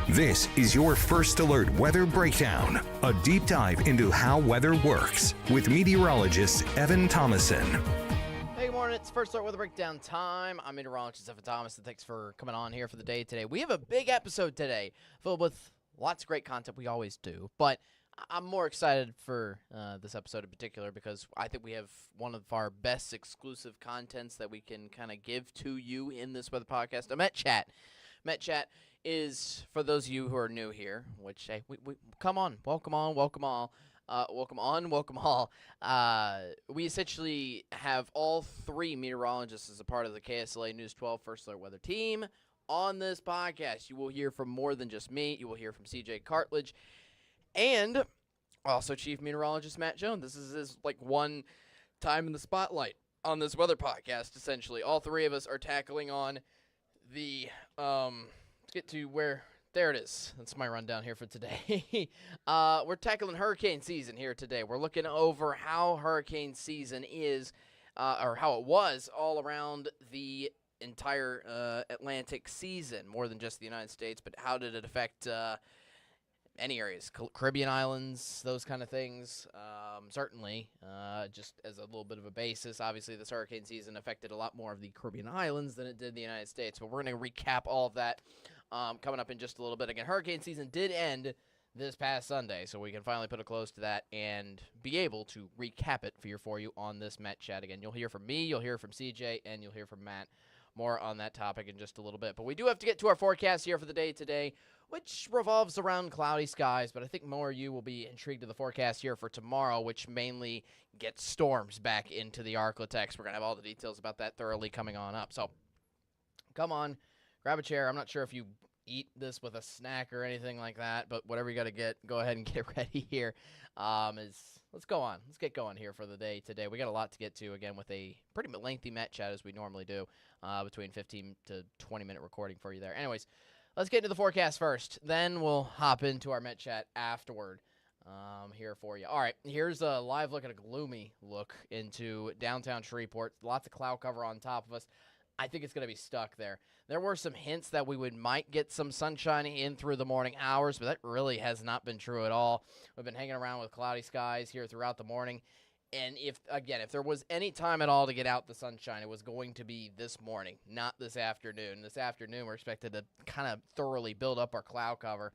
This is your First Alert Weather Breakdown, a deep dive into how weather works with meteorologist Evan Thomason. Hey, good morning. It's First Alert Weather Breakdown time. I'm meteorologist Evan Thomason. Thanks for coming on here for the day today. We have a big episode today filled with lots of great content. We always do, but I'm more excited for this episode in particular because I think we have one of our best exclusive contents that we can kind of give to you in this weather podcast, a Met Chat. Met Chat is, for those of you who are new here, which, hey, we come on, welcome all. We essentially have all three meteorologists as a part of the KSLA News 12 First Alert Weather team on this podcast. You will hear from more than just me. You will hear from CJ Cartledge and also Chief Meteorologist Matt Jones. This is his, one time in the spotlight on this weather podcast, essentially. All three of us are tackling on the, let's get to where, there it is. That's my rundown here for today. We're tackling hurricane season here today. We're looking over how hurricane season is, or how it was all around the entire Atlantic season, more than just the United States, but how did it affect any areas, Caribbean islands, those kind of things. Certainly, just as a little bit of a basis, obviously this hurricane season affected a lot more of the Caribbean islands than it did the United States, but we're going to recap all of that coming up in just a little bit. Again, hurricane season did end this past Sunday, so we can finally put a close to that and be able to recap it for you on this Met Chat. Again, you'll hear from me, you'll hear from CJ, and you'll hear from Matt. More on that topic in just a little bit. But we do have to get to our forecast here for the day today, which revolves around cloudy skies. But I think more of you will be intrigued to the forecast here for tomorrow, which mainly gets storms back into the Arklatex. We're going to have all the details about that thoroughly coming on up. So come on, grab a chair. I'm not sure if you eat this with a snack or anything like that, but whatever you got to get, go ahead and get ready here. Let's go on. Let's get going here for the day today. We got a lot to get to, again, with a pretty lengthy Met Chat as we normally do, between 15 to 20-minute recording for you there. Anyways, let's get into the forecast first. Then we'll hop into our Met Chat afterward here for you. All right, here's a live look at a gloomy look into downtown Shreveport. Lots of cloud cover on top of us. I think it's going to be stuck there. There were some hints that we might get some sunshine in through the morning hours, but that really has not been true at all. We've been hanging around with cloudy skies here throughout the morning. And if there was any time at all to get out the sunshine, it was going to be this morning, not this afternoon. This afternoon, we're expected to kind of thoroughly build up our cloud cover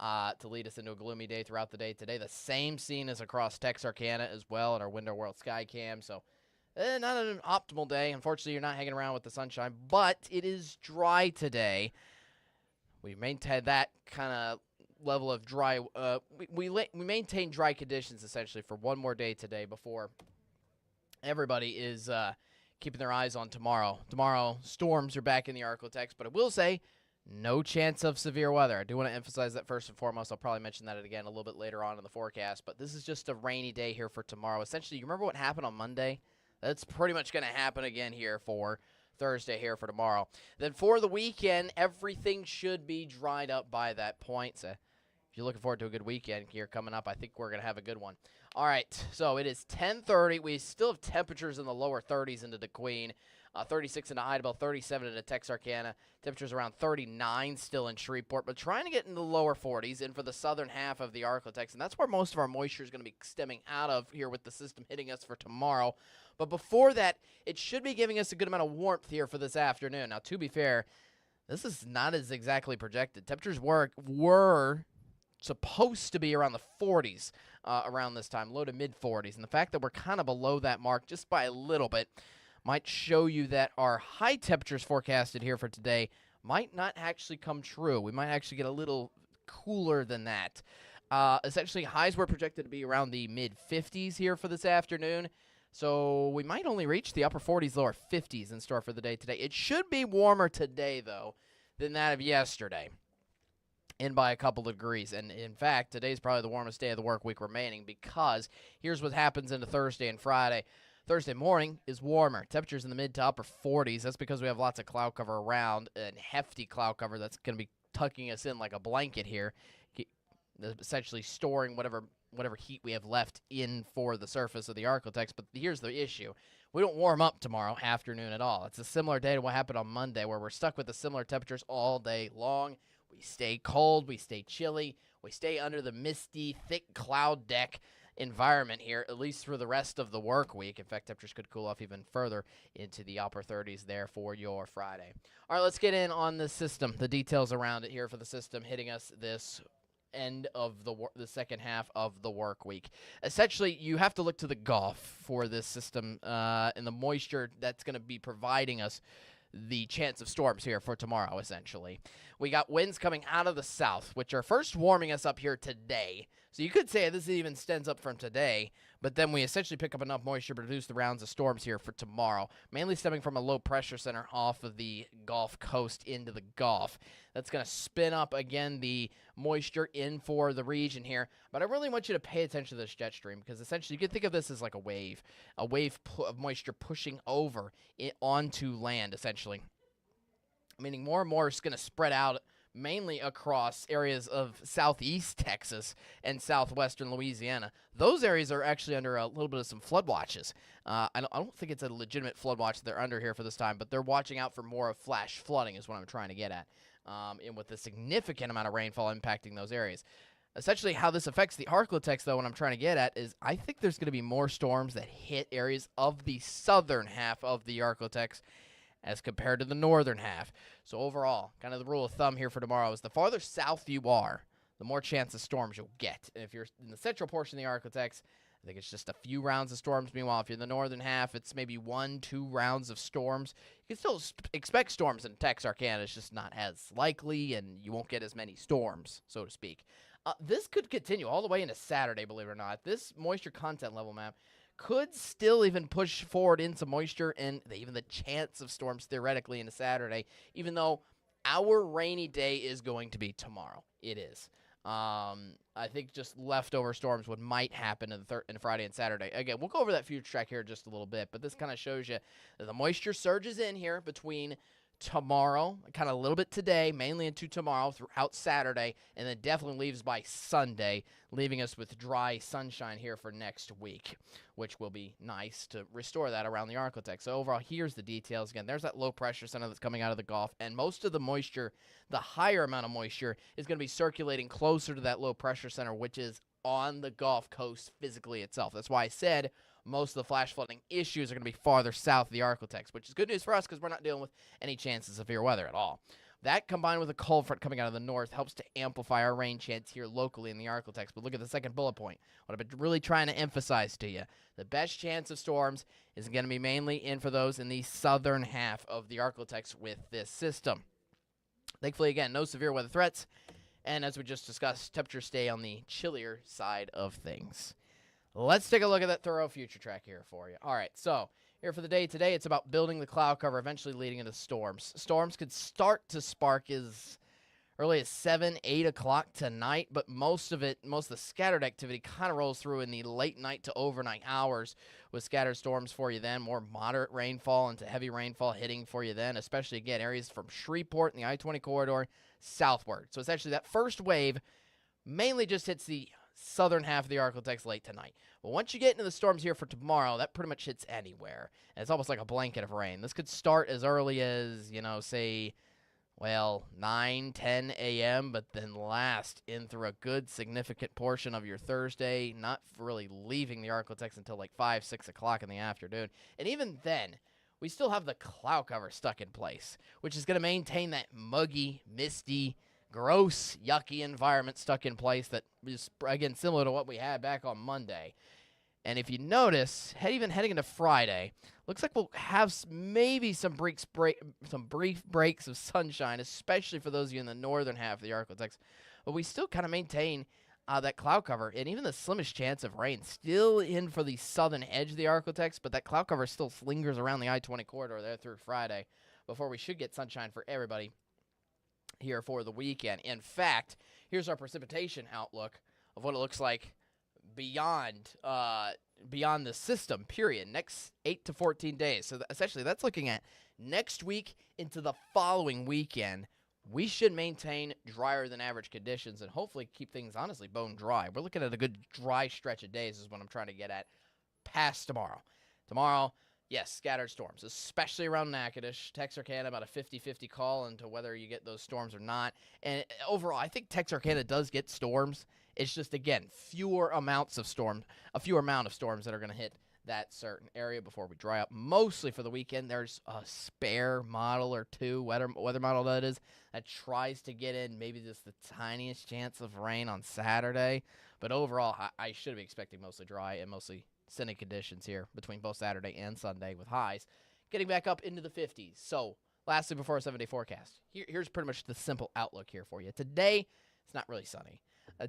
to lead us into a gloomy day throughout the day today. The same scene is across Texarkana as well in our Window World Sky Cam. So not an optimal day. Unfortunately, you're not hanging around with the sunshine, but it is dry today. We maintain that kind of level of dry. We maintain dry conditions essentially for one more day today before everybody is keeping their eyes on tomorrow. Tomorrow, storms are back in the Arklatex, but I will say no chance of severe weather. I do want to emphasize that first and foremost. I'll probably mention that again a little bit later on in the forecast, but this is just a rainy day here for tomorrow. Essentially, you remember what happened on Monday? That's pretty much going to happen again here for Thursday here for tomorrow. Then for the weekend, everything should be dried up by that point. So if you're looking forward to a good weekend here coming up, I think we're going to have a good one. All right, so it is 10:30. We still have temperatures in the lower 30s into the Queen. 36 into Idabel, 37 into Texarkana. Temperatures around 39 still in Shreveport, but trying to get into the lower 40s and for the southern half of the Arklatex, and that's where most of our moisture is going to be stemming out of here with the system hitting us for tomorrow. But before that, it should be giving us a good amount of warmth here for this afternoon. Now, to be fair, this is not as exactly projected. Temperatures were supposed to be around the 40s around this time, low to mid-40s. And the fact that we're kind of below that mark just by a little bit might show you that our high temperatures forecasted here for today might not actually come true. We might actually get a little cooler than that. Essentially, highs were projected to be around the mid-50s here for this afternoon. So we might only reach the upper 40s, lower 50s in store for the day today. It should be warmer today, though, than that of yesterday, and by a couple of degrees. And, in fact, today's probably the warmest day of the work week remaining because here's what happens into Thursday and Friday. Thursday morning is warmer. Temperatures in the mid to upper 40s. That's because we have lots of cloud cover around and hefty cloud cover that's going to be tucking us in like a blanket here, essentially storing whatever heat we have left in for the surface of the Arklatex. But here's the issue. We don't warm up tomorrow afternoon at all. It's a similar day to what happened on Monday where we're stuck with the similar temperatures all day long. We stay cold, we stay chilly, we stay under the misty, thick cloud deck environment here, at least for the rest of the work week. In fact, temperatures could cool off even further into the upper 30s there for your Friday. All right, let's get in on the system, the details around it here for the system hitting us this end of the second half of the work week. Essentially, you have to look to the Gulf for this system and the moisture that's going to be providing us the chance of storms here for tomorrow, essentially. We got winds coming out of the south, which are first warming us up here today. So you could say this even extends up from today, but then we essentially pick up enough moisture to produce the rounds of storms here for tomorrow, mainly stemming from a low pressure center off of the Gulf Coast into the Gulf. That's going to spin up, again, the moisture in for the region here. But I really want you to pay attention to this jet stream because essentially you can think of this as like a wave of moisture pushing over onto land, essentially. Meaning more and more is going to spread out mainly across areas of southeast Texas and southwestern Louisiana. Those areas are actually under a little bit of some flood watches. I don't think it's a legitimate flood watch that they're under here for this time, but they're watching out for more of flash flooding is what I'm trying to get at, and with a significant amount of rainfall impacting those areas. Essentially, how this affects the Arklatex, though, what I'm trying to get at is I think there's going to be more storms that hit areas of the southern half of the Arklatex as compared to the northern half. So overall, kind of the rule of thumb here for tomorrow is the farther south you are, the more chance of storms you'll get. And if you're in the central portion of the Arklatex, I think it's just a few rounds of storms. Meanwhile, if you're in the northern half, it's maybe 1-2 rounds of storms. You can still expect storms in Texarkana. It's just not as likely, and you won't get as many storms, so to speak. This could continue all the way into Saturday, believe it or not. This moisture content level map could still even push forward into moisture and even the chance of storms theoretically into Saturday, even though our rainy day is going to be tomorrow. It is. I think just leftover storms might happen in Friday and Saturday. Again, we'll go over that future track here in just a little bit, but this kind of shows you that the moisture surges in here between tomorrow, kind of a little bit today, mainly into tomorrow throughout Saturday, and then definitely leaves by Sunday, leaving us with dry sunshine here for next week, which will be nice to restore that around the Arklatex. So overall, here's the details. Again, there's that low pressure center that's coming out of the Gulf, and most of the moisture, the higher amount of moisture, is going to be circulating closer to that low pressure center, which is on the Gulf Coast physically itself. That's why I said most of the flash flooding issues are going to be farther south of the Arklatex, which is good news for us because we're not dealing with any chances of severe weather at all. That, combined with a cold front coming out of the north, helps to amplify our rain chance here locally in the Arklatex. But look at the second bullet point. What I've been really trying to emphasize to you, the best chance of storms is going to be mainly in for those in the southern half of the Arklatex with this system. Thankfully, again, no severe weather threats. And as we just discussed, temperatures stay on the chillier side of things. Let's take a look at that thorough future track here for you. All right, so here for the day today, it's about building the cloud cover, eventually leading into storms. Storms could start to spark as early as 7, 8 o'clock tonight, but most of the scattered activity kind of rolls through in the late night to overnight hours with scattered storms for you then, more moderate rainfall into heavy rainfall hitting for you then, especially, again, areas from Shreveport and the I-20 corridor southward. So essentially that first wave mainly just hits the southern half of the Arklatex late tonight. But once you get into the storms here for tomorrow, that pretty much hits anywhere. And it's almost like a blanket of rain. This could start as early as, say, 9, 10 a.m., but then last in through a good significant portion of your Thursday, not really leaving the Arklatex until like 5, 6 o'clock in the afternoon. And even then, we still have the cloud cover stuck in place, which is going to maintain that muggy, misty, gross, yucky environment stuck in place that is, again, similar to what we had back on Monday. And if you notice, even heading into Friday, looks like we'll have maybe some brief breaks of sunshine, especially for those of you in the northern half of the Arklatex. But we still kind of maintain that cloud cover, and even the slimmest chance of rain still in for the southern edge of the Arklatex, but that cloud cover still lingers around the I-20 corridor there through Friday before we should get sunshine for everybody here for the weekend. In fact, here's our precipitation outlook of what it looks like beyond the system, period, next 8 to 14 days. So essentially, that's looking at next week into the following weekend. We should maintain drier than average conditions and hopefully keep things, honestly, bone dry. We're looking at a good dry stretch of days is what I'm trying to get at past tomorrow. Tomorrow, Yes, scattered storms, especially around Natchitoches. Texarkana, about a 50-50 call into whether you get those storms or not. And overall, I think Texarkana does get storms. It's just, again, a fewer amount of storms that are going to hit that certain area before we dry up. Mostly for the weekend, there's a spare model or two, weather model that is, that tries to get in maybe just the tiniest chance of rain on Saturday. But overall, I should be expecting mostly dry and mostly sunny conditions here between both Saturday and Sunday with highs getting back up into the 50s. So, lastly, before a 7-day forecast, here's pretty much the simple outlook here for you. Today, it's not really sunny.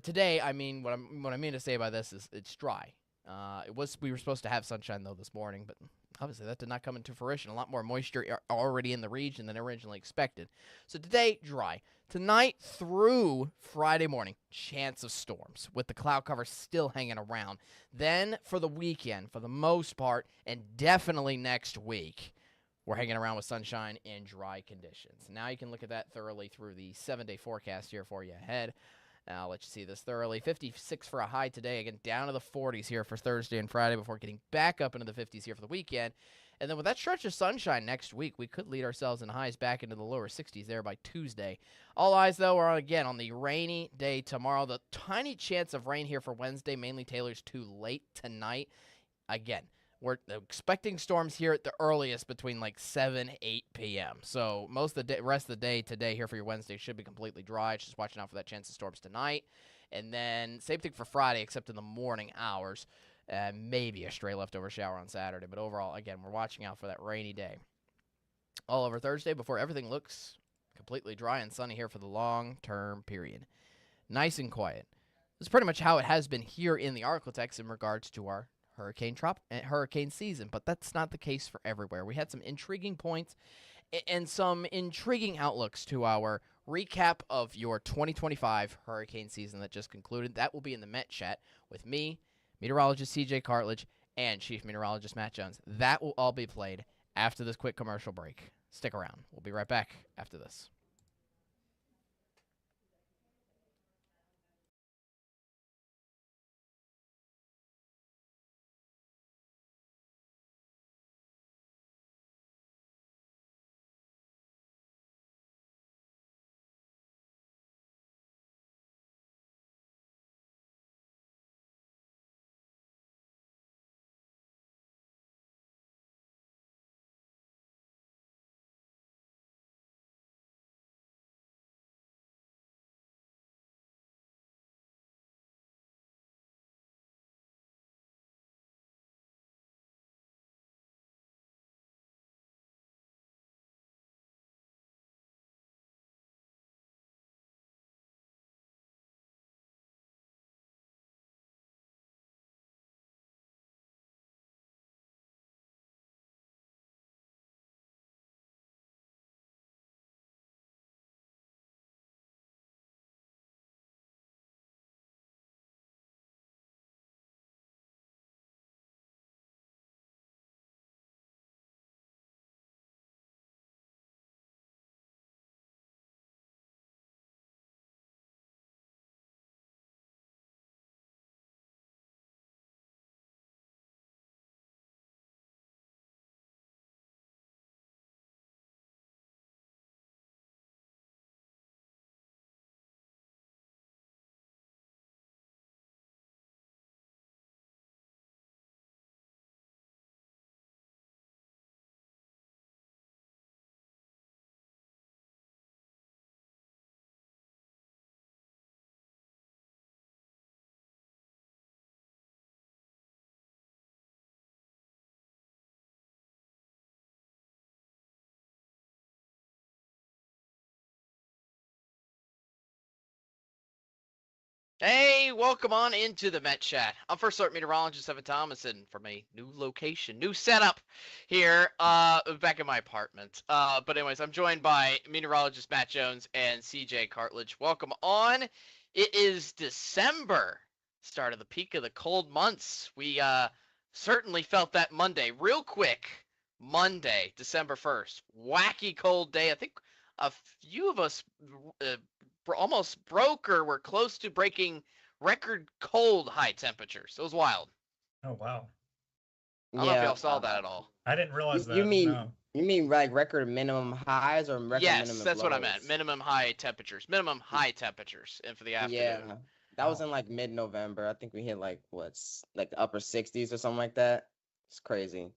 Today, I mean, what I mean to say by this is it's dry. We were supposed to have sunshine, though, this morning, but obviously that did not come into fruition. A lot more moisture already in the region than originally expected. So today, dry. Tonight through Friday morning, chance of storms with the cloud cover still hanging around. Then for the weekend, for the most part, and definitely next week, we're hanging around with sunshine and dry conditions. Now you can look at that thoroughly through the 7-day forecast here for you ahead. I'll let you see this thoroughly. 56 for a high today. Again, down to the 40s here for Thursday and Friday before getting back up into the 50s here for the weekend. And then with that stretch of sunshine next week, we could lead ourselves in highs back into the lower 60s there by Tuesday. All eyes, though, are again on the rainy day tomorrow. The tiny chance of rain here for Wednesday mainly tailors to late tonight. Again, we're expecting storms here at the earliest between like 7, 8 p.m. So most of the rest of the day today here for your Wednesday should be completely dry. Just watching out for that chance of storms tonight. And then same thing for Friday, except in the morning hours. Maybe a stray leftover shower on Saturday. But overall, again, we're watching out for that rainy day. All over Thursday before everything looks completely dry and sunny here for the long-term period. Nice and quiet. This is pretty much how it has been here in the Arklatex in regards to our hurricane season, but that's not the case for everywhere. We had some intriguing points and some intriguing outlooks to our recap of your 2025 hurricane season that just concluded. That will be in the Met Chat with me, meteorologist CJ Cartledge, and Chief Meteorologist Matt Jones. That will all be played after this quick commercial break. Stick around. We'll be right back after this. Hey, welcome on into the Met Chat. I'm First Alert Meteorologist Evan Thomason from a new location, new setup here back in my apartment. But anyways, I'm joined by meteorologist Matt Jones and CJ Cartledge. Welcome on. It is December, start of the peak of the cold months. We certainly felt that Monday. Real quick, Monday, December 1st. Wacky cold day. I think a few of us almost broke or were close to breaking record cold high temperatures. It was wild. Oh, wow. I don't know if Yeah. y'all saw that at all. I didn't realize You that. mean No. you mean like record minimum highs or record Yes, minimum that's lows? what I meant. Minimum high temperatures, and for the afternoon. Yeah. That was in like mid-November. I think we hit like like the upper 60s or something like that. It's crazy.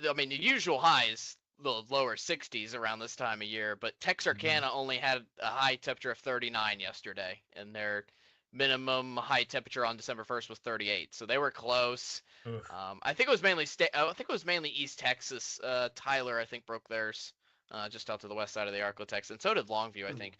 I mean, the usual high is the lower 60s around this time of year, but Texarkana only had a high temperature of 39 yesterday, and their minimum high temperature on December 1st was 38. So they were close. I think it was mainly East Texas. Tyler, I think, broke theirs just out to the west side of the Arklatex, and so did Longview, I think.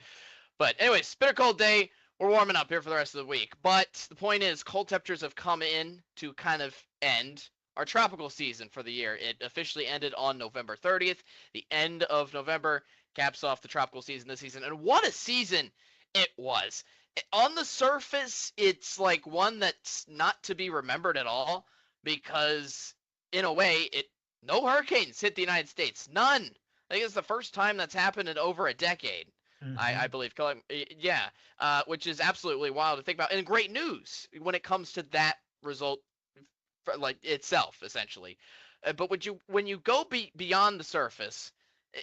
But anyway, it's been a cold day. We're warming up here for the rest of the week. But the point is, cold temperatures have come in to kind of end our tropical season for the year. It officially ended on November 30th. The end of November caps off the tropical season this season. And what a season it was. On the surface, it's like one that's not to be remembered at all because, in a way, no hurricanes hit the United States. None. I think it's the first time that's happened in over a decade. I believe. Yeah, which is absolutely wild to think about. And great news when it comes to that result, like itself, essentially. But when you go beyond the surface,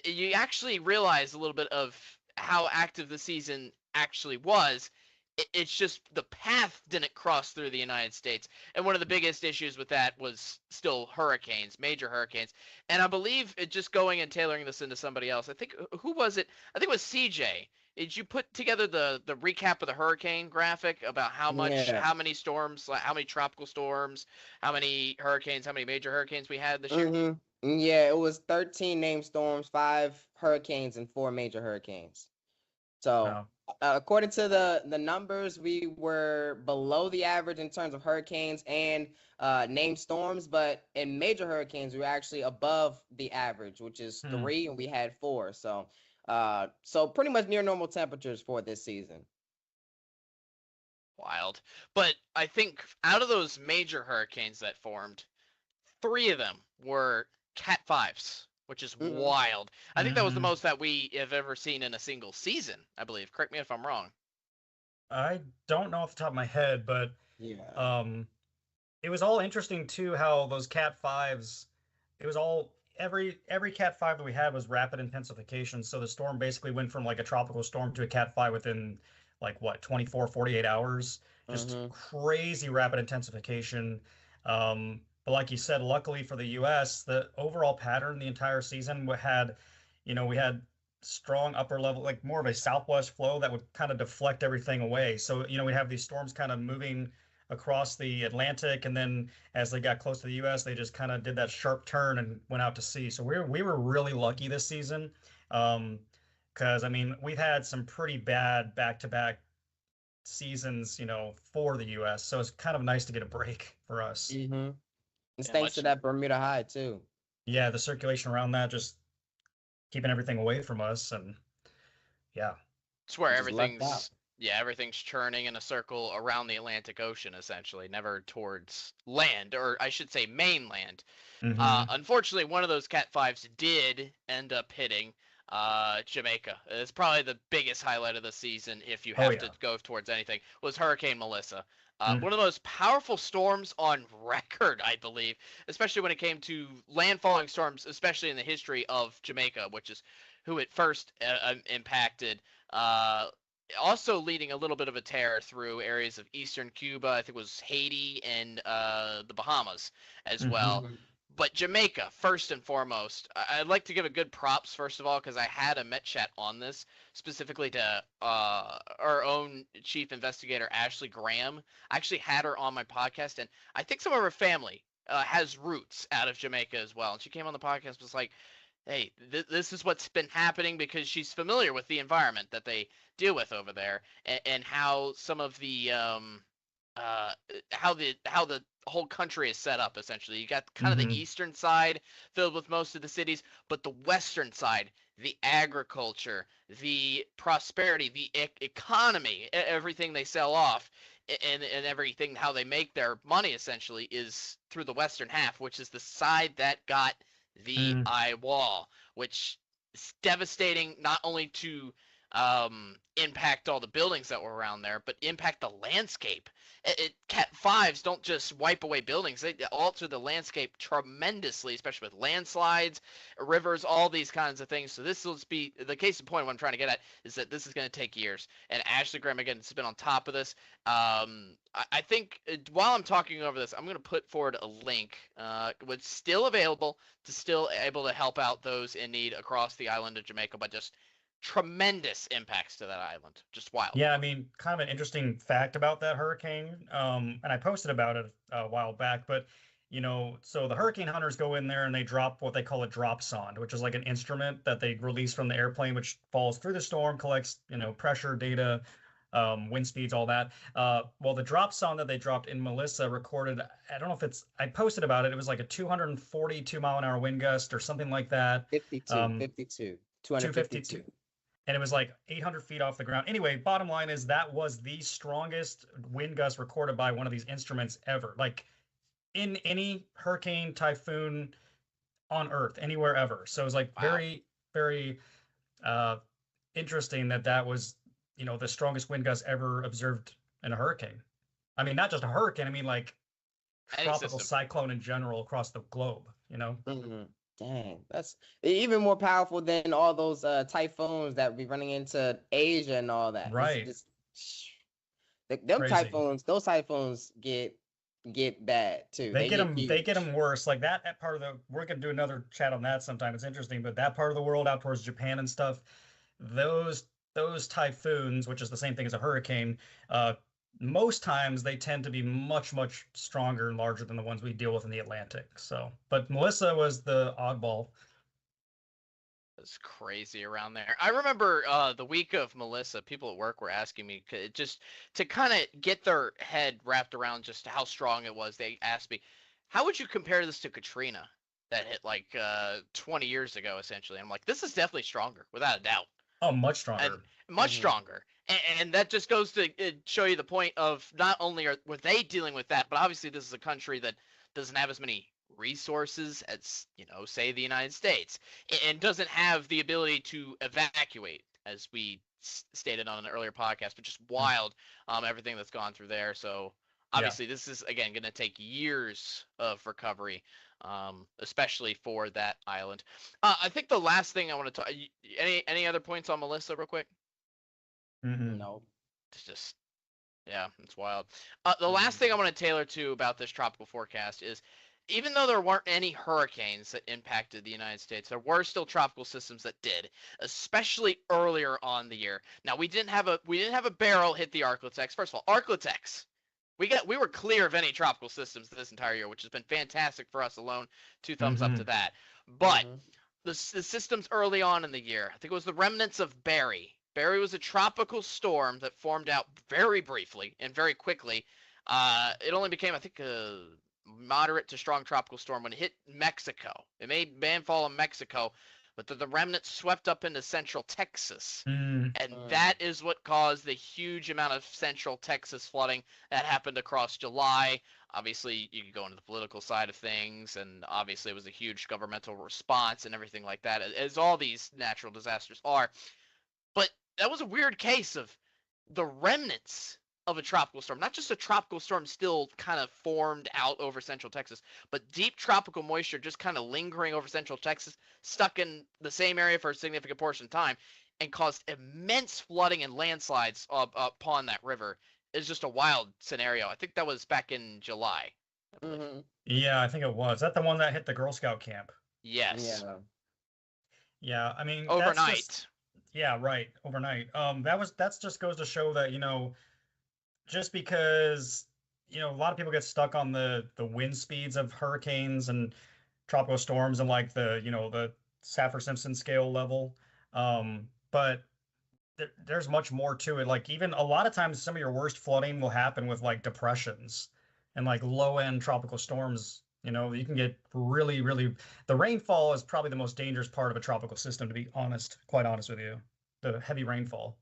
you actually realize a little bit of how active the season actually was. It's just the path didn't cross through the United States. And one of the biggest issues with that was still hurricanes, major hurricanes. And I believe just going and tailoring this into somebody else, I think, who was it? I think it was CJ. Did you put together the recap of the hurricane graphic about how many storms, how many tropical storms, how many hurricanes, how many major hurricanes we had this year? Yeah, it was 13 named storms, 5 hurricanes, and 4 major hurricanes. So according to the numbers, we were below the average in terms of hurricanes and named storms, but in major hurricanes, we were actually above the average, which is 3, and we had 4. So pretty much near normal temperatures for this season. Wild. But I think out of those major hurricanes that formed, 3 of them were Cat 5s. Which is wild. I think that was the most that we have ever seen in a single season, I believe. Correct me if I'm wrong. I don't know off the top of my head, but it was all interesting too how those Cat 5s, it was all every Cat 5 that we had was rapid intensification. So the storm basically went from like a tropical storm to a Cat 5 within like 24, 48 hours. Just crazy rapid intensification. But like you said, luckily for the U.S., the overall pattern the entire season we had strong upper level, like more of a southwest flow that would kind of deflect everything away. So, we have these storms kind of moving across the Atlantic, and then as they got close to the U.S., they just kind of did that sharp turn and went out to sea. So we were really lucky this season, because we've had some pretty bad back-to-back seasons, for the U.S. So it's kind of nice to get a break for us. It's thanks to that Bermuda High, too. Yeah, the circulation around that just keeping everything away from us, and it's where everything's churning in a circle around the Atlantic Ocean, essentially, never towards land, or I should say mainland. Unfortunately, one of those Cat 5s did end up hitting Jamaica. It's probably the biggest highlight of the season, if you have to go towards anything, was Hurricane Melissa. One of the most powerful storms on record, I believe, especially when it came to landfalling storms, especially in the history of Jamaica, which is who it first impacted. Also leading a little bit of a tear through areas of eastern Cuba, I think it was Haiti and the Bahamas as well. But Jamaica, first and foremost, I'd like to give a good props, first of all, because I had a Met Chat on this, specifically to our own chief investigator, Ashley Graham. I actually had her on my podcast, and I think some of her family has roots out of Jamaica as well. And she came on the podcast and was like, hey, this is what's been happening, because she's familiar with the environment that they deal with over there, and how some of the how the whole country is set up. Essentially, you got kind of the eastern side filled with most of the cities, but the western side, the agriculture, the prosperity, the economy, everything they sell off, and everything, how they make their money, essentially, is through the western half, which is the side that got the eye wall, which is devastating not only to impact all the buildings that were around there, but impact the landscape. Cat 5s don't just wipe away buildings, they alter the landscape tremendously, especially with landslides, rivers, all these kinds of things. So this will be the case in point. What I'm trying to get at is that this is going to take years. And Ashley Graham, again, has been on top of this. I think while I'm talking over this, I'm going to put forward a link. It's still available to still able to help out those in need across the island of Jamaica, but just tremendous impacts to that island. Just wild. Yeah, I mean, kind of an interesting fact about that hurricane, and I posted about it a while back, but so the hurricane hunters go in there and they drop what they call a drop sonde, which is like an instrument that they release from the airplane, which falls through the storm, collects, pressure data, wind speeds, all that. Well, the drop sonde that they dropped in Melissa recorded, I don't know if I posted about it. It was like a 242 mile an hour wind gust or something like that. 252. And it was like 800 feet off the ground. Anyway, bottom line is that was the strongest wind gust recorded by one of these instruments ever. Like in any hurricane, typhoon on Earth, anywhere ever. So it was like very, very interesting that was, the strongest wind gust ever observed in a hurricane. I mean, not just a hurricane. I mean, like tropical cyclone in general across the globe, Mm-hmm. Dang, that's even more powerful than all those typhoons that be running into Asia and all that. Right. Those typhoons get bad too. They get them worse. Like that part of we're gonna do another chat on that sometime. It's interesting, but that part of the world out towards Japan and stuff, those typhoons, which is the same thing as a hurricane, most times they tend to be much, much stronger and larger than the ones we deal with in the Atlantic. So, but Melissa was the oddball. It's crazy around there. I remember the week of Melissa, people at work were asking me just to kind of get their head wrapped around just how strong it was. They asked me, how would you compare this to Katrina that hit like 20 years ago, essentially? I'm like, this is definitely stronger, without a doubt. Oh, much stronger. And much stronger. And that just goes to show you the point of not only were they dealing with that, but obviously this is a country that doesn't have as many resources as, say the United States, and doesn't have the ability to evacuate, as we stated on an earlier podcast, but just wild, everything that's gone through there. So obviously this is, again, going to take years of recovery, especially for that island. I think the last thing I want to talk, any other points on Melissa real quick? No. It's just, it's wild. The last thing I want to tailor to about this tropical forecast is, even though there weren't any hurricanes that impacted the United States, there were still tropical systems that did, especially earlier on the year. Now we didn't have a barrel hit the Arclitex. First of all, Arclitex, we were clear of any tropical systems this entire year, which has been fantastic for us alone. 2 thumbs up to that. But the systems early on in the year, I think it was the remnants of Barry. Barry was a tropical storm that formed out very briefly and very quickly. It only became, I think, a moderate to strong tropical storm when it hit Mexico. It made landfall in Mexico, but the remnants swept up into central Texas. And that is what caused the huge amount of central Texas flooding that happened across July. Obviously, you could go into the political side of things, and obviously it was a huge governmental response and everything like that, as all these natural disasters are. But that was a weird case of the remnants of a tropical storm, not just a tropical storm still kind of formed out over central Texas, but deep tropical moisture just kind of lingering over central Texas, stuck in the same area for a significant portion of time, and caused immense flooding and landslides upon that river. It's just a wild scenario. I think that was back in July. Yeah, I think it was. Is that the one that hit the Girl Scout camp? Yes. Yeah, I mean, overnight. Yeah, right. Overnight. That's just goes to show that, just because, a lot of people get stuck on the wind speeds of hurricanes and tropical storms and like the Saffir-Simpson scale level. But there's much more to it. Like even a lot of times some of your worst flooding will happen with like depressions and like low end tropical storms. You can get really, really, the rainfall is probably the most dangerous part of a tropical system, to be quite honest with you, the heavy rainfall.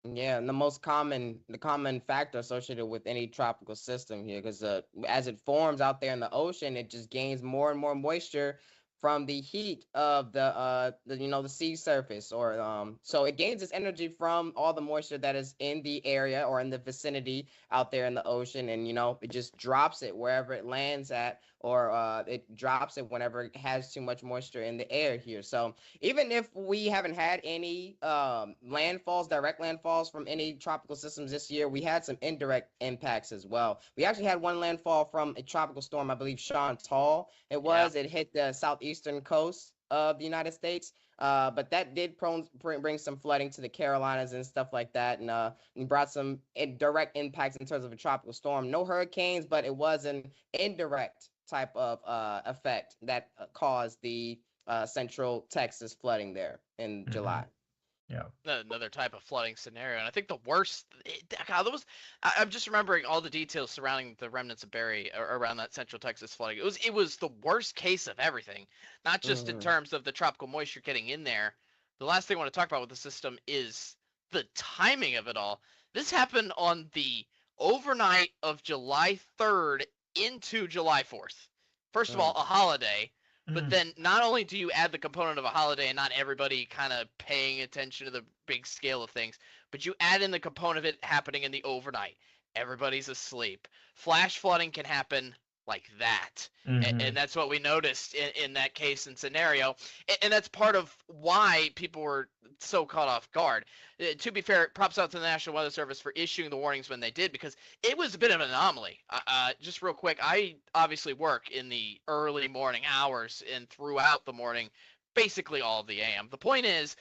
Yeah, and the common factor associated with any tropical system here, because as it forms out there in the ocean, it just gains more and more moisture, from the heat of the sea surface, or so it gains its energy from all the moisture that is in the area or in the vicinity out there in the ocean, and it just drops it wherever it lands at, or it drops it whenever it has too much moisture in the air here. So even if we haven't had any direct landfalls from any tropical systems this year, we had some indirect impacts as well. We actually had one landfall from a tropical storm, I believe Chantal. It hit the southeastern coast of the United States. But that did bring some flooding to the Carolinas and stuff like that, and brought some direct impacts in terms of a tropical storm. No hurricanes, but it was an indirect type of effect that caused the central Texas flooding there in July. Yeah. Another type of flooding scenario. And I think the worst, I'm just remembering all the details surrounding the remnants of Barry around that central Texas flooding. It was the worst case of everything, not just in terms of the tropical moisture getting in there. The last thing I want to talk about with the system is the timing of it all. This happened on the overnight of July 3rd into July 4th. First of all, a holiday. But then not only do you add the component of a holiday and not everybody kind of paying attention to the big scale of things, but you add in the component of it happening in the overnight. Everybody's asleep. Flash flooding can happen like that. And that's what we noticed in that case and scenario. And that's part of why people were so caught off guard. To be fair, props out to the National Weather Service for issuing the warnings when they did, because it was a bit of an anomaly. Just real quick, I obviously work in the early morning hours and throughout the morning, basically all of the AM. The point is,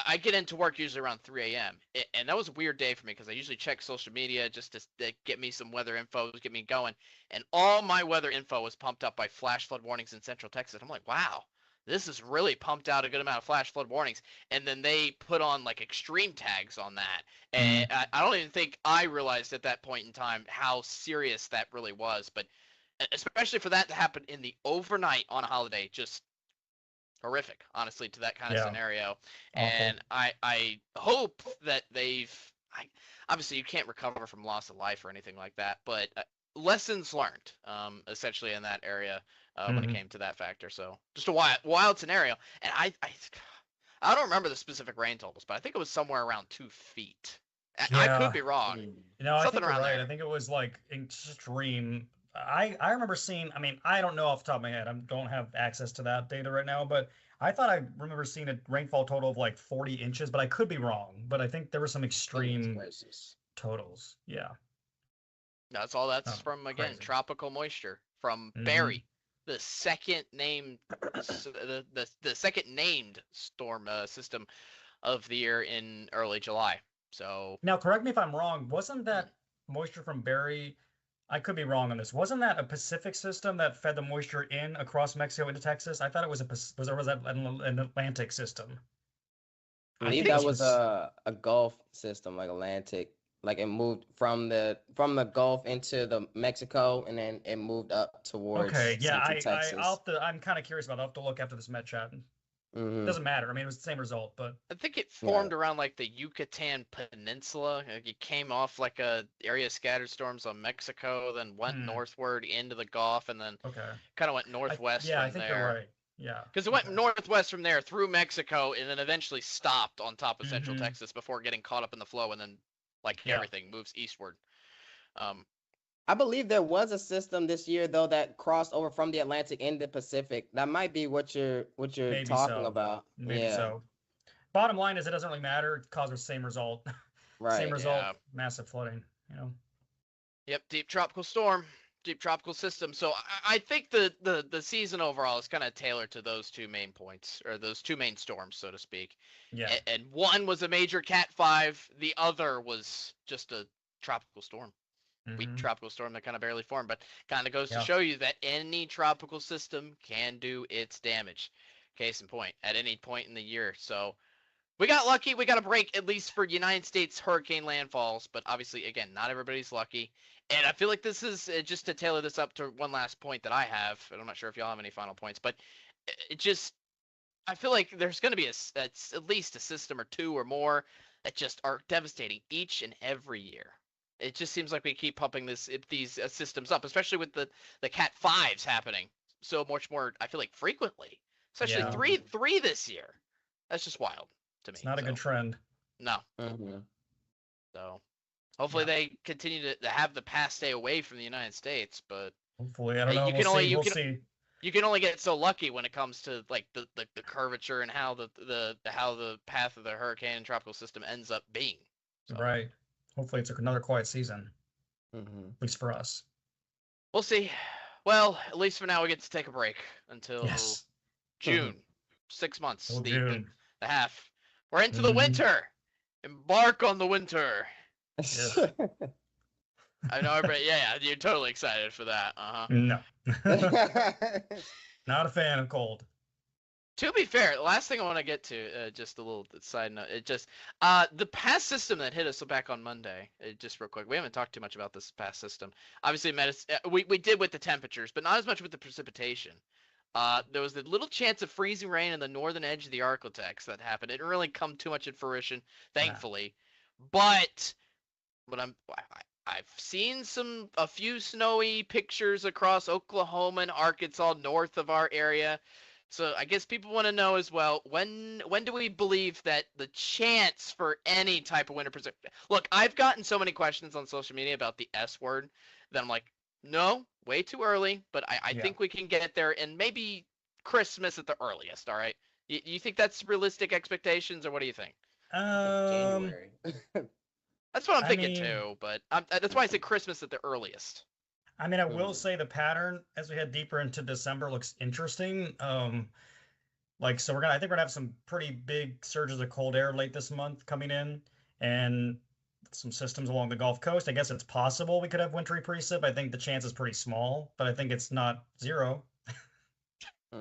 I get into work usually around 3 a.m. And that was a weird day for me because I usually check social media just to get me some weather info, get me going. And all my weather info was pumped up by flash flood warnings in Central Texas. I'm like, wow, this has really pumped out a good amount of flash flood warnings. And then they put on like extreme tags on that. And I don't even think I realized at that point in time how serious that really was. But especially for that to happen in the overnight on a holiday, just horrific, honestly, to that kind of scenario. Awful. And I hope that obviously you can't recover from loss of life or anything like that, but lessons learned, essentially in that area when it came to that factor. So just a wild scenario. And I don't remember the specific rain totals, but I think it was somewhere around 2 feet. I could be wrong. I think you're right. I think it was like extreme. I remember seeing, I don't know off the top of my head. I don't have access to that data right now, but I thought I remember seeing a rainfall total of like 40 inches, but I could be wrong. But I think there were some extreme totals. Yeah. That's all that's from, again, crazy. Tropical moisture from Barry, the second named, the second named storm system of the year in early July. So now, correct me if I'm wrong. Wasn't that moisture from Barry? I could be wrong on this. Wasn't that a Pacific system that fed the moisture in across Mexico into Texas? I thought it was an Atlantic system. I believe that was a Gulf system, like Atlantic. Like it moved from the Gulf into the Mexico, and then it moved up towards Texas. I'm kind of curious about that. I'll have to look after this Met chat. Doesn't matter. It was the same result, but I think it formed around like the Yucatan Peninsula. Like it came off like a area of scattered storms on Mexico, then went northward into the Gulf, and then kind of went northwest from there. I think you're right. Yeah. Because it went northwest from there through Mexico, and then eventually stopped on top of Central Texas before getting caught up in the flow, and then everything moves eastward. I believe there was a system this year though that crossed over from the Atlantic into the Pacific. That might be what you're talking about. Maybe so. Bottom line is it doesn't really matter. It causes the same result. Right. Same result. Massive flooding. Yep. Deep tropical storm. Deep tropical system. So I think the season overall is kind of tailored to those two main points, or those two main storms, so to speak. Yeah. And one was a major Cat 5. The other was just a tropical storm. Weak tropical storm that kind of barely formed, but kind of goes to show you that any tropical system can do its damage. Case in point, at any point in the year. So we got lucky. We got a break, at least for United States hurricane landfalls. But obviously, again, not everybody's lucky. And I feel like this is, just to tailor this up to one last point that I have, and I'm not sure if y'all have any final points, but I feel like there's going to be at least a system or two or more that just are devastating each and every year. It just seems like we keep pumping these systems up, especially with the Cat 5s happening so much more, I feel like, frequently. Especially Yeah. three this year. That's just wild to me. It's not a good trend. No. So hopefully they continue to have the pass stay away from the United States, but hopefully, I don't know. We'll see. You can only get so lucky when it comes to like the curvature and how the path of the hurricane and tropical system ends up being. So. Right. Hopefully it's another quiet season. At least for us. We'll see. Well, at least for now we get to take a break until June. 6 months. The half. We're into the winter. Embark on the winter. Yeah. I know, but yeah, you're totally excited for that. No. Not a fan of cold. To be fair, the last thing I want to get to, just a little side note, the pass system that hit us back on Monday, just real quick, we haven't talked too much about this pass system. Obviously, we did with the temperatures, but not as much with the precipitation. There was a little chance of freezing rain in the northern edge of the Arctic that happened. It didn't really come too much in fruition, thankfully. But I've seen a few snowy pictures across Oklahoma and Arkansas, north of our area. So I guess people want to know as well, when do we believe that the chance for any type of winter precipitation? Look, I've gotten so many questions on social media about the S word that I'm like, no, way too early, but I think we can get there, and maybe Christmas at the earliest, all right? You think that's realistic expectations, or what do you think? January. That's what I'm thinking too, but that's why I say Christmas at the earliest. I mean, I will say the pattern as we head deeper into December looks interesting. So I think we're gonna have some pretty big surges of cold air late this month coming in, and some systems along the Gulf Coast. I guess it's possible we could have wintry precip. I think the chance is pretty small, but I think it's not zero. Yeah,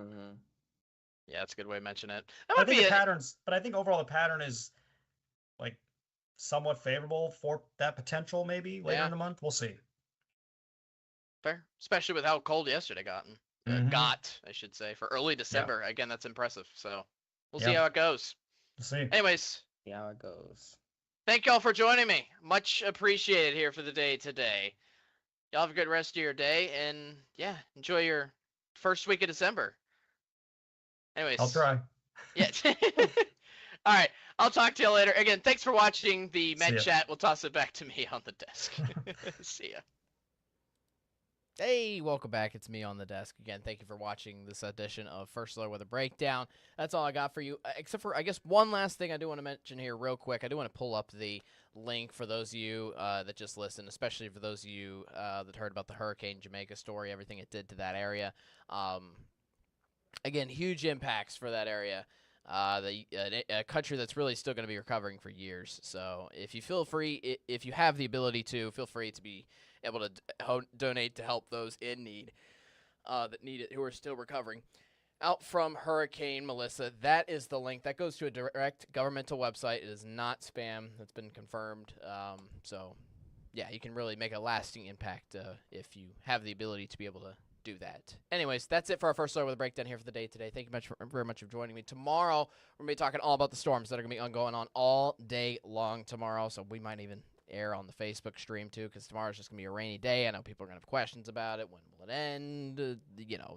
that's a good way to mention it. I think but I think overall the pattern is like somewhat favorable for that potential maybe later in the month. We'll see. Fair, especially with how cold yesterday got, I should say, for early December. Again, that's impressive. So we'll see how it goes. We'll see. Anyways, see how it goes. Thank y'all for joining me. Much appreciated here for the day today. Y'all have a good rest of your day, and yeah, enjoy your first week of December. Anyways, I'll try. Yeah. All right. I'll talk to you later. Again, thanks for watching the Med Chat. We'll toss it back to me on the desk. See ya. Hey, welcome back. It's me on the desk again. Thank you for watching this edition of First Alert Weather Breakdown. That's all I got for you, except for, I guess, one last thing I do want to mention here real quick. I do want to pull up the link for those of you that just listened, especially for those of you that heard about the Hurricane Jamaica story, everything it did to that area. Again, huge impacts for that area. A country that's really still going to be recovering for years. So if you if you have the ability to, feel free to be able to donate to help those in need that need it, who are still recovering. Out from Hurricane Melissa, that is the link. That goes to a direct governmental website. It is not spam. That's been confirmed. So, yeah, you can really make a lasting impact if you have the ability to be able to do that. Anyways, that's it for our First Alert Weather Breakdown here for the day today. Thank you very much for joining me. Tomorrow, we're going to be talking all about the storms that are going to be going on all day long tomorrow, so we might even air on the Facebook stream too, because tomorrow's just going to be a rainy day. I know people are going to have questions about it. When will it end?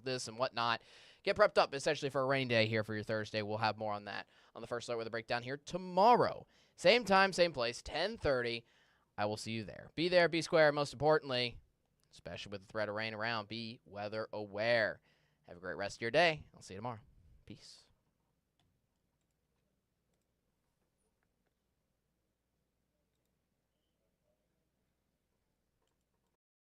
This and whatnot. Get prepped up, essentially, for a rainy day here for your Thursday. We'll have more on that on the First Alert Weather Breakdown here tomorrow. Same time, same place, 10:30. I will see you there. Be there, be square, most importantly, especially with the threat of rain around, be weather aware. Have a great rest of your day. I'll see you tomorrow. Peace.